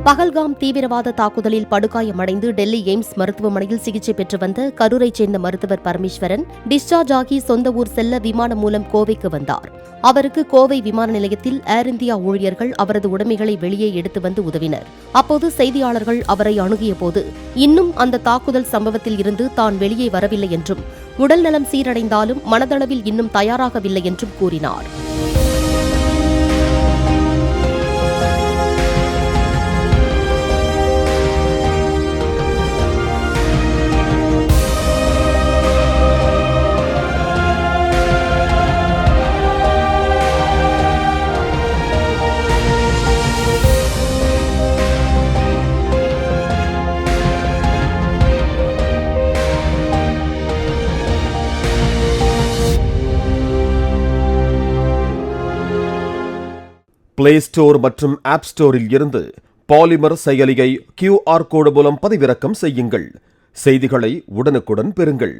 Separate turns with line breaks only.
பகல்காம் தீவிரவாத தாக்குதலில் படுகாயமடைந்து டெல்லி எய்ம்ஸ் மருத்துவமனையில் சிகிச்சை பெற்று வந்த கரூரைச் சேர்ந்த மருத்துவர் பரமேஸ்வரன் டிஸ்சார்ஜ் ஆகி சொந்த ஊர் செல்ல விமானம் மூலம் கோவைக்கு வந்தார். அவருக்கு கோவை விமான நிலையத்தில் ஏர் இந்தியா ஊழியர்கள் அவரது உடைமைகளை வெளியே எடுத்து வந்து உதவினர். அப்போது செய்தியாளர்கள் அவரை அணுகியபோது இன்னும் அந்த தாக்குதல் சம்பவத்தில் இருந்து தான் வெளியே வரவில்லை என்றும் உடல்நலம் சீரடைந்தாலும் மனதளவில் இன்னும் தயாராகவில்லை என்றும் கூறினார்.
பிளே ஸ்டோர் மற்றும் ஆப் ஸ்டோரில் இருந்து பாலிமர் செயலியை QR கோடு மூலம் பதிவிறக்கம் செய்யுங்கள். செய்திகளை உடனுக்குடன் பெறுங்கள்.